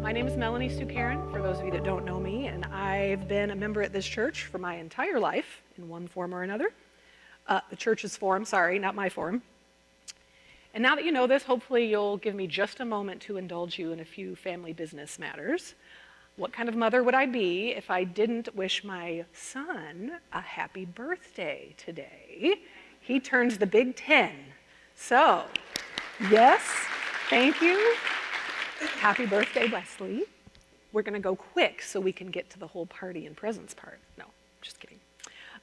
My name is Melanie Sewkarran, for those of you that don't know me, and I've been a member at this church for my entire life in one form or another. The church's form, sorry, not my form. And now that you know this, hopefully you'll give me just a moment to indulge you in a few family business matters. What kind of mother would I be if I didn't wish my son a happy birthday today? He turns the big 10. So, yes, thank you. Happy birthday, Wesley. We're going to go quick so we can get to the whole party and presents part. No, just kidding.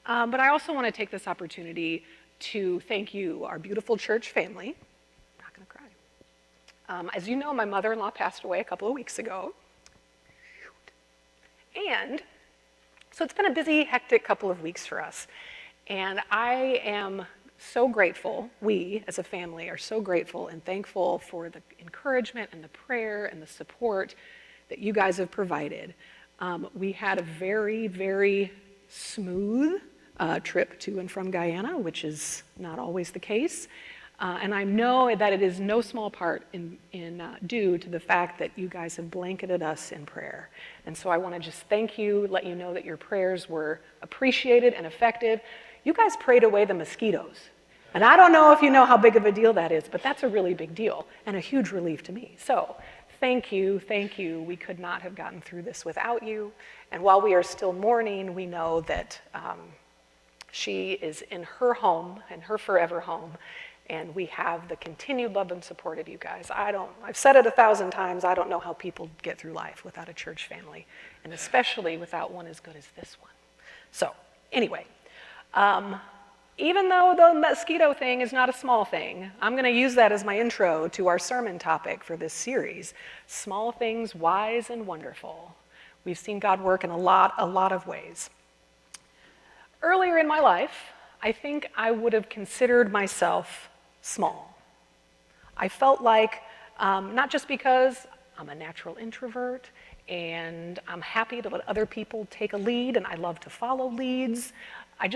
But I also want to take this opportunity to thank you, our beautiful church family. I'm not going to cry. As you know, my mother-in-law passed away a couple of weeks ago. And so it's been a busy, hectic couple of weeks for us. And I am so grateful, we as a family are so grateful and thankful for the encouragement and the prayer and the support that you guys have provided. We had a very, very smooth trip to and from Guyana, which is not always the case. And I know that it is no small part due to the fact that you guys have blanketed us in prayer. And so I want to just thank you, let you know that your prayers were appreciated and effective. You guys prayed away the mosquitoes. And I don't know if you know how big of a deal that is, but that's a really big deal and a huge relief to me. So thank you, thank you. We could not have gotten through this without you. And while we are still mourning, we know that she is in her home, in her forever home, and we have the continued love and support of you guys. I've said it 1,000 times, I don't know how people get through life without a church family, and especially without one as good as this one. So anyway, even though the mosquito thing is not a small thing, I'm going to use that as my intro to our sermon topic for this series, Small Things Wise and Wonderful. We've seen God work in a lot of ways. Earlier in my life, I think I would have considered myself small. I felt like, not just because I'm a natural introvert and I'm happy to let other people take a lead and I love to follow leads, I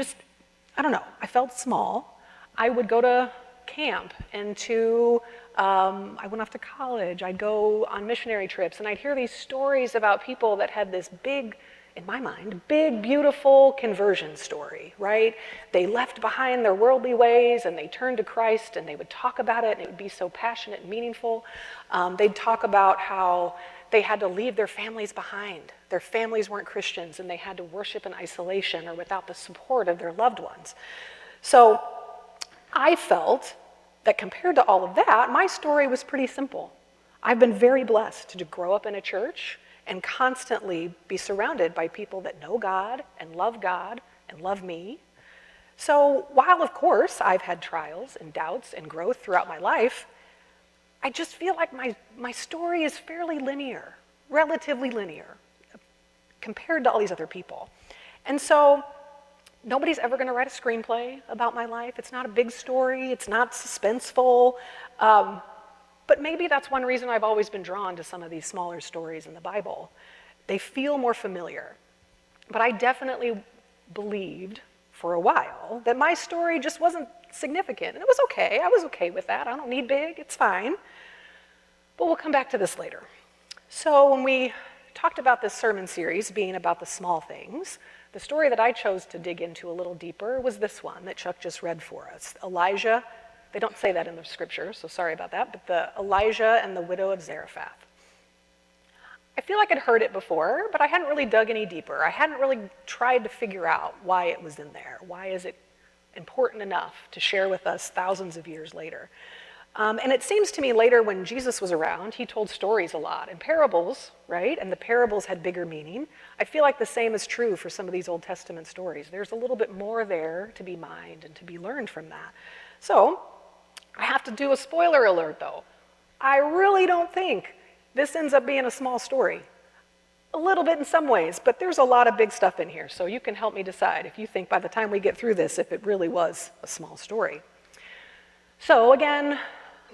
don't know, I felt small. I would go to camp and I went off to college, I'd go on missionary trips and I'd hear these stories about people that had this big, in my mind, big, beautiful conversion story, right? They left behind their worldly ways and they turned to Christ and they would talk about it and it would be so passionate and meaningful. They'd talk about how they had to leave their families behind. Their families weren't Christians and they had to worship in isolation or without the support of their loved ones. So I felt that compared to all of that, my story was pretty simple. I've been very blessed to grow up in a church and constantly be surrounded by people that know God and love me. So while, of course, I've had trials and doubts and growth throughout my life, I just feel like my story is fairly linear, relatively linear, compared to all these other people. And so nobody's ever going to write a screenplay about my life. It's not a big story. It's not suspenseful. But maybe that's one reason I've always been drawn to some of these smaller stories in the Bible. They feel more familiar. But I definitely believed for a while that my story just wasn't significant. And it was okay. I was okay with that. I don't need big. It's fine. But we'll come back to this later. So when we talked about this sermon series being about the small things, the story that I chose to dig into a little deeper was this one that Chuck just read for us. Elijah. They don't say that in the scripture, so sorry about that, but the Elijah and the widow of Zarephath. I feel like I'd heard it before, but I hadn't really dug any deeper. I hadn't really tried to figure out why it was in there. Why is it important enough to share with us thousands of years later? And it seems to me later when Jesus was around, he told stories a lot, and parables, right? And the parables had bigger meaning. I feel like the same is true for some of these Old Testament stories. There's a little bit more there to be mined and to be learned from that. So, I have to do a spoiler alert, though. I really don't think this ends up being a small story. A little bit in some ways, but there's a lot of big stuff in here, so you can help me decide if you think by the time we get through this, if it really was a small story. So again,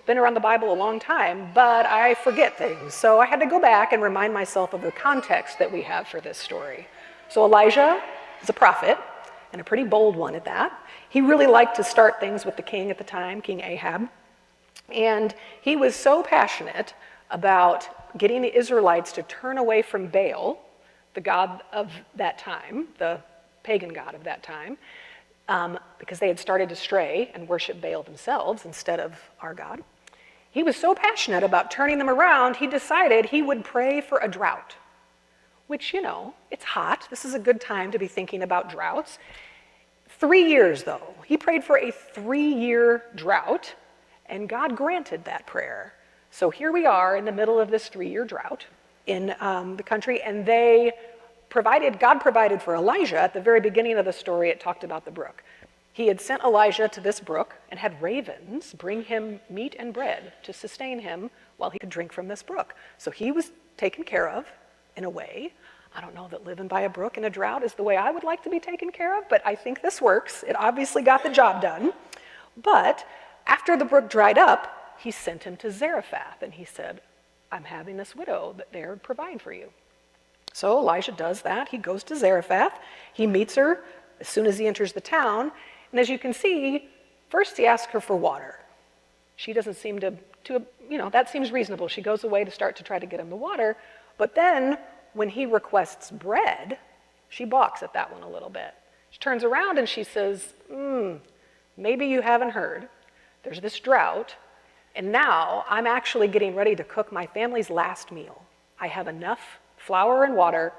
been around the Bible a long time, but I forget things, so I had to go back and remind myself of the context that we have for this story. So Elijah is a prophet, and a pretty bold one at that. He really liked to start things with the king at the time, King Ahab. And he was so passionate about getting the Israelites to turn away from Baal, the god of that time, the pagan god of that time, because they had started to stray and worship Baal themselves instead of our God. He was so passionate about turning them around, he decided he would pray for a drought, which, you know, it's hot. This is a good time to be thinking about droughts. 3 years, though. He prayed for a 3-year drought, and God granted that prayer. So here we are in the middle of this 3-year drought in the country, and God provided for Elijah. At the very beginning of the story, it talked about the brook. He had sent Elijah to this brook and had ravens bring him meat and bread to sustain him while he could drink from this brook. So he was taken care of in a way. I don't know that living by a brook in a drought is the way I would like to be taken care of, but I think this works. It obviously got the job done. But after the brook dried up, he sent him to Zarephath, and he said, I'm having this widow that they're providing for you. So Elijah does that. He goes to Zarephath. He meets her as soon as he enters the town. And as you can see, first he asks her for water. She doesn't seem to that seems reasonable. She goes away to start to try to get him the water. But then when he requests bread, she balks at that one a little bit. She turns around and she says, maybe you haven't heard. There's this drought, and now I'm actually getting ready to cook my family's last meal. I have enough flour and water,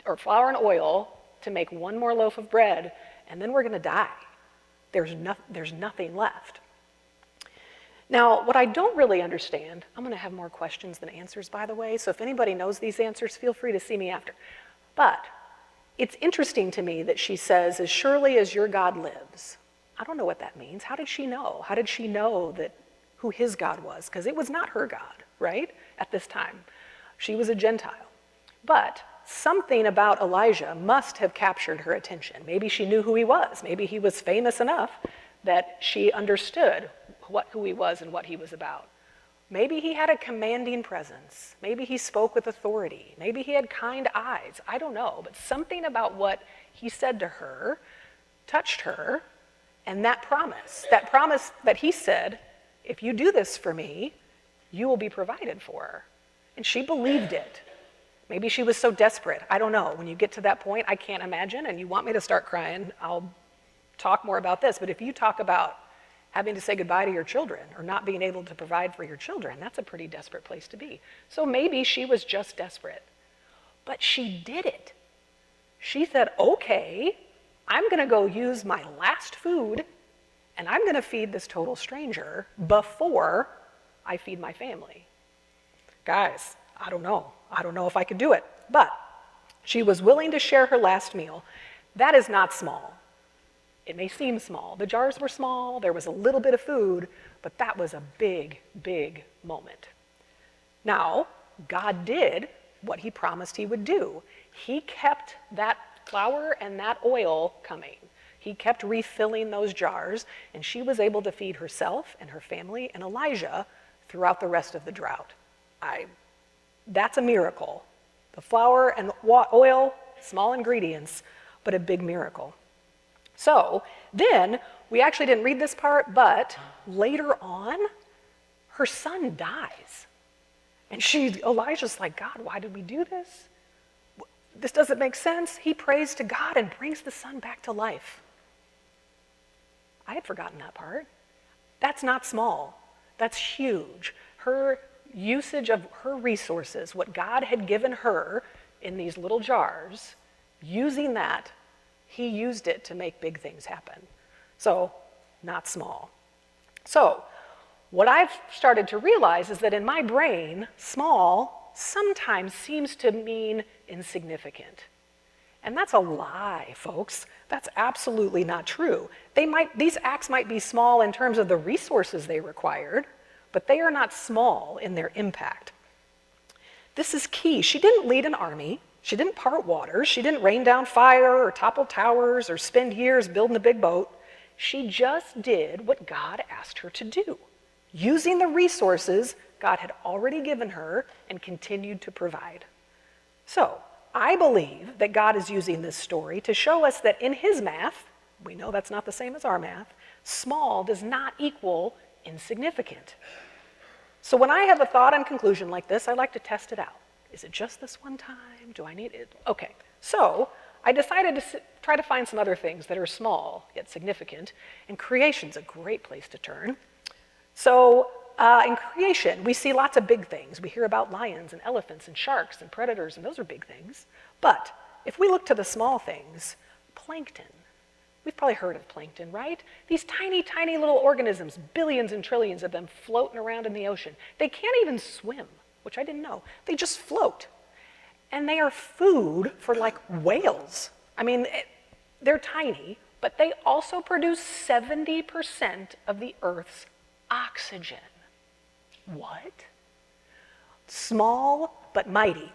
or flour and oil, to make one more loaf of bread, and then we're going to die. There's nothing left. Now, what I don't really understand, I'm going to have more questions than answers, by the way, so if anybody knows these answers, feel free to see me after. But it's interesting to me that she says, as surely as your God lives. I don't know what that means. How did she know? How did she know who his God was? Because it was not her God, right, at this time. She was a Gentile. But something about Elijah must have captured her attention. Maybe she knew who he was. Maybe he was famous enough that she understood who he was and what he was about. Maybe he had a commanding presence. Maybe he spoke with authority. Maybe he had kind eyes. I don't know. But something about what he said to her touched her. And that promise that he said, if you do this for me, you will be provided for. And she believed it. Maybe she was so desperate. I don't know. When you get to that point, I can't imagine, and you want me to start crying, I'll talk more about this. But if you talk about having to say goodbye to your children or not being able to provide for your children, that's a pretty desperate place to be. So maybe she was just desperate. But she did it. She said, okay, I'm going to go use my last food, and I'm going to feed this total stranger before I feed my family. Guys, I don't know. I don't know if I could do it. But she was willing to share her last meal. That is not small. It may seem small. The jars were small. There was a little bit of food. But that was a big, big moment. Now, God did what he promised he would do. He kept that flour and that oil coming. He kept refilling those jars. And she was able to feed herself and her family and Elijah throughout the rest of the drought. That's a miracle. The flour and oil, small ingredients, but a big miracle. So then, we actually didn't read this part, but later on, her son dies. And Elijah's like, God, why did we do this? This doesn't make sense. He prays to God and brings the son back to life. I had forgotten that part. That's not small. That's huge. Her usage of her resources, what God had given her in these little jars, using that, he used it to make big things happen. So, not small. So, what I've started to realize is that in my brain, small sometimes seems to mean insignificant. And that's a lie, folks. That's absolutely not true. These acts might be small in terms of the resources they required, but they are not small in their impact. This is key. She didn't lead an army. She didn't part waters. She didn't rain down fire or topple towers or spend years building a big boat. She just did what God asked her to do, using the resources God had already given her and continued to provide. So, I believe that God is using this story to show us that in his math, we know that's not the same as our math, small does not equal insignificant. So when I have a thought and conclusion like this, I like to test it out. Is it just this one time? Do I need it? Okay, so I decided to try to find some other things that are small yet significant, and creation's a great place to turn. So in creation, we see lots of big things. We hear about lions and elephants and sharks and predators, and those are big things. But if we look to the small things, plankton. We've probably heard of plankton, right? These tiny, tiny little organisms, billions and trillions of them floating around in the ocean. They can't even swim, which I didn't know. They just float. And they are food for like whales. I mean, they're tiny, but they also produce 70% of the Earth's oxygen. What? Small but mighty.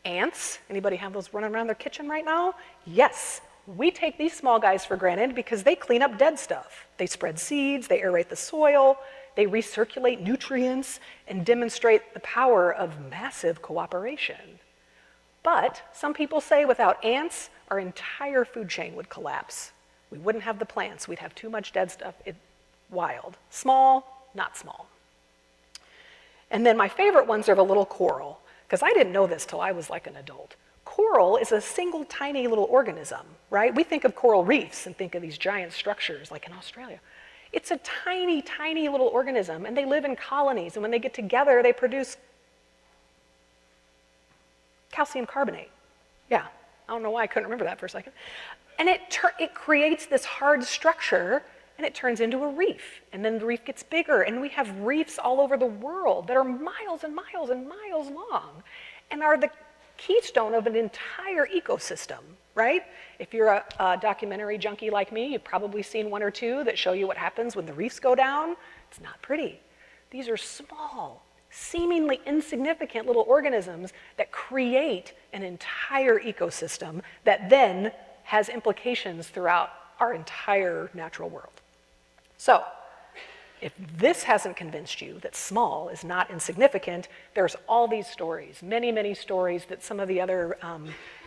Ants, anybody have those running around their kitchen right now? Yes, we take these small guys for granted because they clean up dead stuff. They spread seeds, they aerate the soil, they recirculate nutrients and demonstrate the power of massive cooperation. But some people say without ants, our entire food chain would collapse. We wouldn't have the plants, we'd have too much dead stuff. Wild. Small, not small. And then my favorite ones are the little coral, because I didn't know this till I was like an adult. Coral is a single tiny little organism, right? We think of coral reefs and think of these giant structures like in Australia. It's a tiny, tiny little organism, and they live in colonies, and when they get together, they produce calcium carbonate. Yeah, I don't know why I couldn't remember that for a second. And it creates this hard structure, and it turns into a reef, and then the reef gets bigger, and we have reefs all over the world that are miles and miles and miles long, and are the keystone of an entire ecosystem, right? If you're a documentary junkie like me, you've probably seen one or two that show you what happens when the reefs go down. It's not pretty. These are small, seemingly insignificant little organisms that create an entire ecosystem that then has implications throughout our entire natural world. So, if this hasn't convinced you that small is not insignificant, there's all these stories, many, many stories that some of the other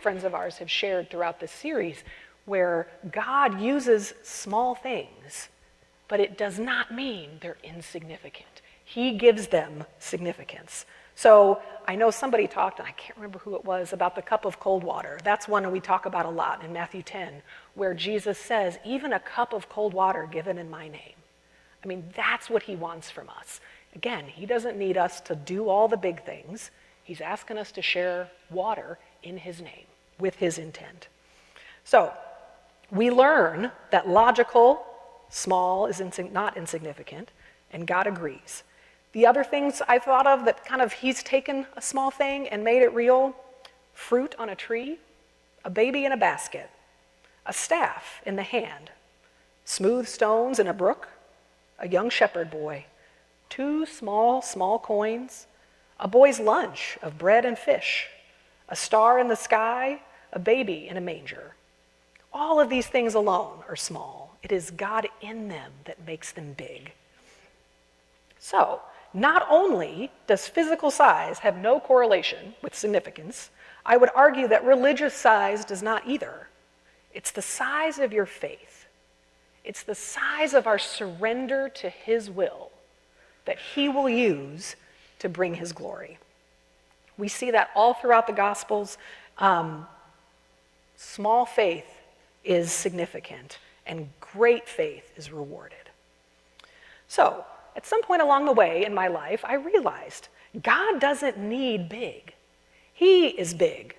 friends of ours have shared throughout this series, where God uses small things, but it does not mean they're insignificant. He gives them significance. So I know somebody talked, and I can't remember who it was, about the cup of cold water. That's one we talk about a lot in Matthew 10, where Jesus says, even a cup of cold water given in my name. I mean, that's what he wants from us. Again, he doesn't need us to do all the big things. He's asking us to share water in his name, with his intent. So, we learn that logical, small is not insignificant, and God agrees. The other things I thought of that kind of he's taken a small thing and made it real: fruit on a tree, a baby in a basket, a staff in the hand, smooth stones in a brook, a young shepherd boy, 2 small coins, a boy's lunch of bread and fish, a star in the sky, a baby in a manger. All of these things alone are small. It is God in them that makes them big. So, not only does physical size have no correlation with significance, I would argue that religious size does not either. It's the size of your faith. It's the size of our surrender to his will that he will use to bring his glory. We see that all throughout the Gospels. Small faith is significant, and great faith is rewarded. So, at some point along the way in my life, I realized God doesn't need big. He is big.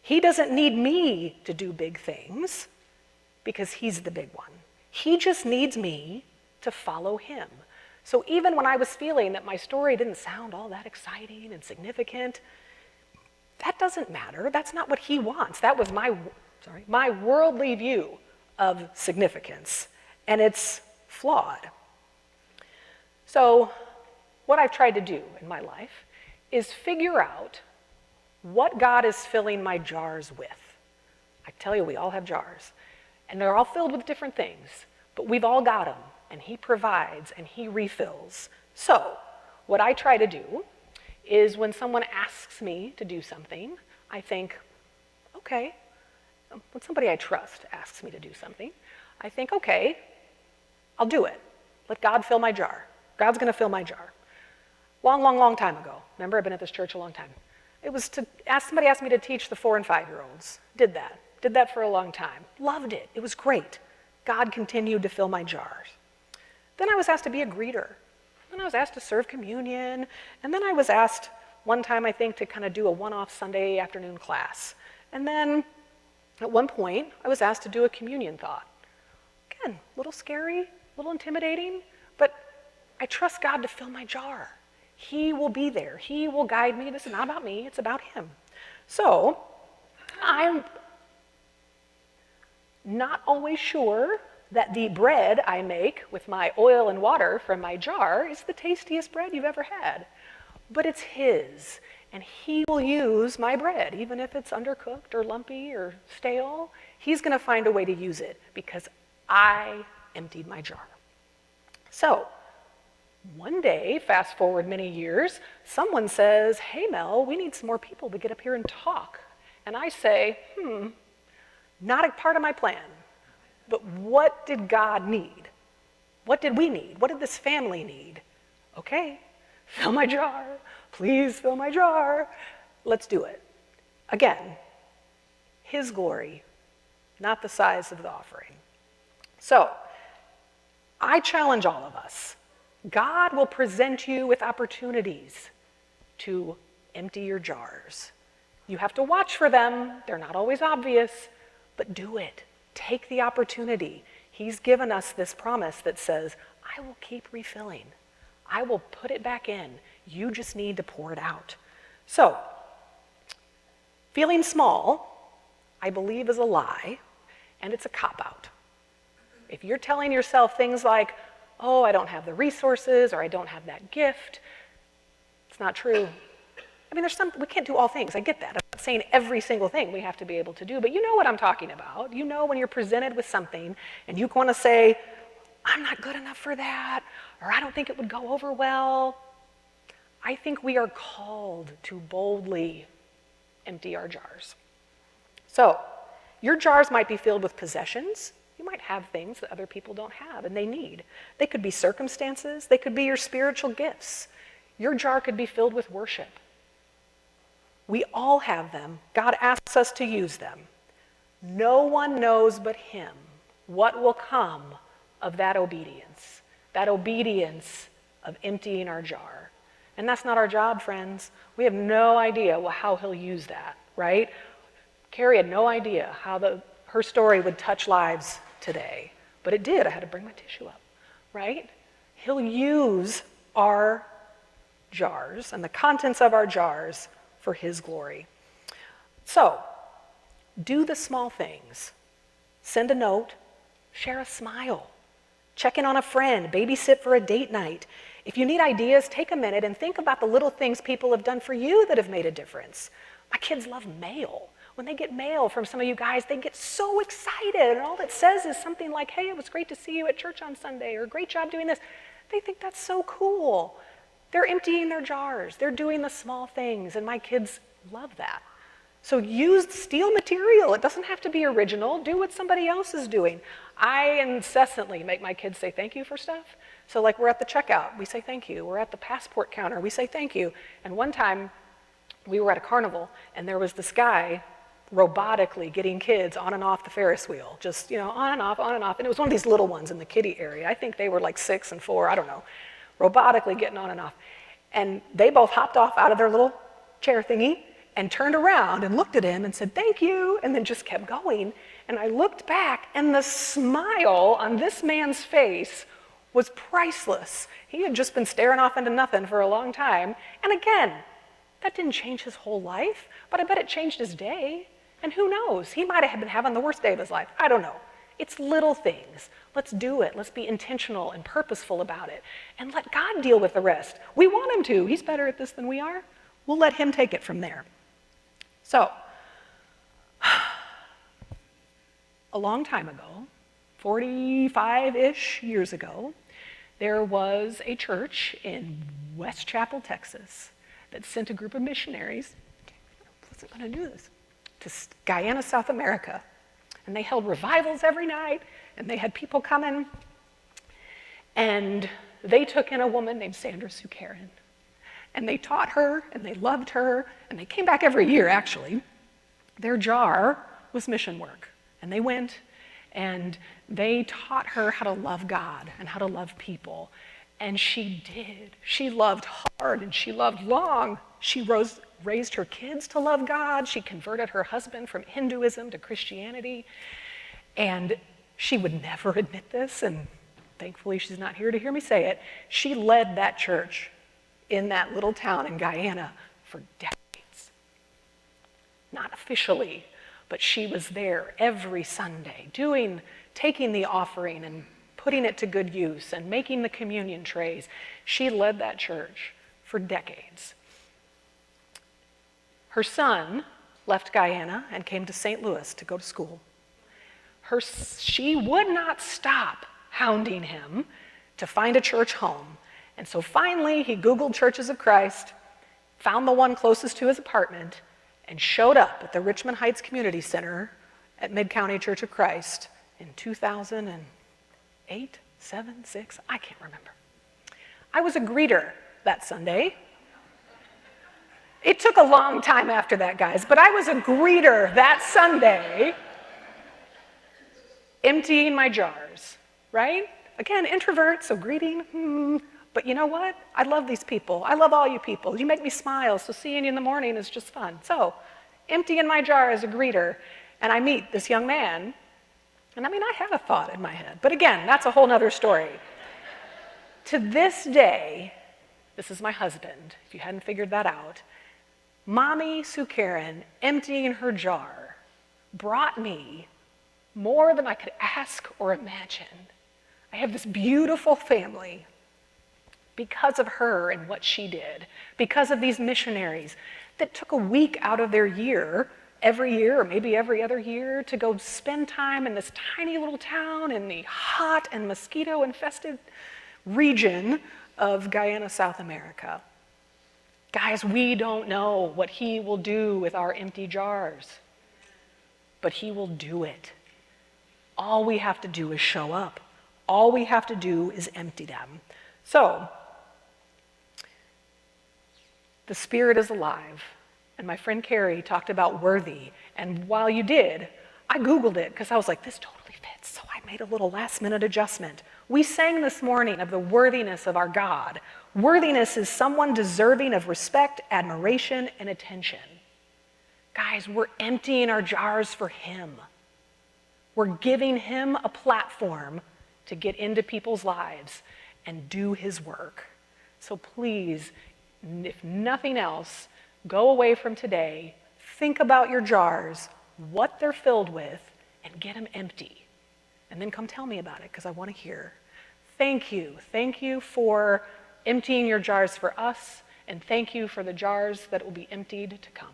He doesn't need me to do big things because he's the big one. He just needs me to follow him. So even when I was feeling that my story didn't sound all that exciting and significant, that doesn't matter. That's not what he wants. That was my worldly view of significance, and it's flawed. So what I've tried to do in my life is figure out what God is filling my jars with. I tell you, we all have jars. And they're all filled with different things, but we've all got them, and he provides and he refills. So, what I try to do is when someone asks me to do something, I think, okay, when somebody I trust asks me to do something, I think, okay, I'll do it. Let God fill my jar. God's going to fill my jar. Long, long, long time ago. Remember, I've been at this church a long time. It was somebody asked me to teach the 4 and 5-year-olds. Did that for a long time. Loved it. It was great. God continued to fill my jars. Then I was asked to be a greeter. Then I was asked to serve communion. And then I was asked one time, I think, to kind of do a one-off Sunday afternoon class. And then at one point, I was asked to do a communion thought. Again, a little scary, a little intimidating, but I trust God to fill my jar. He will be there. He will guide me. This is not about me. It's about him. So I'm not always sure that the bread I make with my oil and water from my jar is the tastiest bread you've ever had. But it's his, and he will use my bread, even if it's undercooked or lumpy or stale. He's going to find a way to use it because I emptied my jar. So one day, fast forward many years, someone says, hey, Mel, we need some more people to get up here and talk. And I say, not a part of my plan. But what did God need? What did we need? What did this family need? Okay, fill my jar. Please fill my jar. Let's do it. Again, his glory, not the size of the offering. So, I challenge all of us. God will present you with opportunities to empty your jars. You have to watch for them. They're not always obvious, but do it. Take the opportunity. He's given us this promise that says, I will keep refilling. I will put it back in. You just need to pour it out. So, feeling small, I believe, is a lie, and it's a cop-out. If you're telling yourself things like, oh, I don't have the resources, or I don't have that gift, it's not true. I mean, we can't do all things. I get that. I'm not saying every single thing we have to be able to do, but you know what I'm talking about. You know when you're presented with something and you want to say, I'm not good enough for that, or I don't think it would go over well. I think we are called to boldly empty our jars. So, your jars might be filled with possessions. You might have things that other people don't have and they need. They could be circumstances. They could be your spiritual gifts. Your jar could be filled with worship. We all have them. God asks us to use them. No one knows but him what will come of that obedience of emptying our jar. And that's not our job, friends. We have no idea how he'll use that, right? Carrie had no idea how her story would touch lives today, but it did. I had to bring my tissue up, right? He'll use our jars and the contents of our jars for his glory. So, do the small things. Send a note, share a smile, check in on a friend, babysit for a date night. If you need ideas, take a minute and think about the little things people have done for you that have made a difference. My kids love mail. When they get mail from some of you guys, they get so excited, and all it says is something like, hey, it was great to see you at church on Sunday, or great job doing this. They think that's so cool. They're emptying their jars. They're doing the small things, and my kids love that. So use steel material. It doesn't have to be original. Do what somebody else is doing. I incessantly make my kids say thank you for stuff. So like we're at the checkout, we say thank you. We're at the passport counter, we say thank you. And one time, we were at a carnival, and there was this guy robotically getting kids on and off the Ferris wheel, just, on and off, and it was one of these little ones in the kiddie area. I think they were like 6 and 4, I don't know, robotically getting on and off. And they both hopped off out of their little chair thingy and turned around and looked at him and said, thank you, and then just kept going. And I looked back, and the smile on this man's face was priceless. He had just been staring off into nothing for a long time. And again, that didn't change his whole life, but I bet it changed his day. And who knows? He might have been having the worst day of his life. I don't know. It's little things. Let's do it. Let's be intentional and purposeful about it. And let God deal with the rest. We want him to. He's better at this than we are. We'll let him take it from there. So, a long time ago, 45-ish years ago, there was a church in West Chapel, Texas, that sent a group of missionaries, I wasn't going to do this, to Guyana, South America. And they held revivals every night, and they had people coming. And they took in a woman named Sandra Sewkarran. and they taught her, and they loved her, and they came back every year, actually. Their jar was mission work, and they went, and they taught her how to love God and how to love people, and she did. She loved hard, and she loved long. She raised her kids to love God. She converted her husband from Hinduism to Christianity, and she would never admit this, and thankfully she's not here to hear me say it. She led that church in that little town in Guyana for decades. Not officially, but she was there every Sunday, taking the offering and putting it to good use and making the communion trays. She led that church for decades. Her son left Guyana and came to St. Louis to go to school. She would not stop hounding him to find a church home. And so finally, he Googled Churches of Christ, found the one closest to his apartment, and showed up at the Richmond Heights Community Center at Mid-County Church of Christ in 2008, 7, 6, I can't remember. I was a greeter that Sunday. It took a long time after that, guys, but I was a greeter that Sunday, emptying my jars, right? Again, introvert, so greeting, But you know what? I love these people. I love all you people. You make me smile, so seeing you in the morning is just fun. So, emptying my jar as a greeter, and I meet this young man, and I have a thought in my head. But again, that's a whole nother story. To this day, this is my husband, if you hadn't figured that out, Mommy Sewkarran, emptying her jar, brought me more than I could ask or imagine. I have this beautiful family because of her and what she did, because of these missionaries that took a week out of their year, every year or maybe every other year, to go spend time in this tiny little town in the hot and mosquito-infested region of Guyana, South America. Guys, we don't know what he will do with our empty jars, but he will do it. All we have to do is show up. All we have to do is empty them. So, the Spirit is alive. And my friend Carrie talked about worthy. And while you did, I Googled it because I was like, this totally fits. So I made a little last-minute adjustment. We sang this morning of the worthiness of our God. Worthiness is someone deserving of respect, admiration, and attention. Guys, we're emptying our jars for him. We're giving him a platform to get into people's lives and do his work. So please, if nothing else, go away from today, think about your jars, what they're filled with, and get them empty. And then come tell me about it, because I want to hear. Thank you. Thank you for emptying your jars for us, and thank you for the jars that will be emptied to come.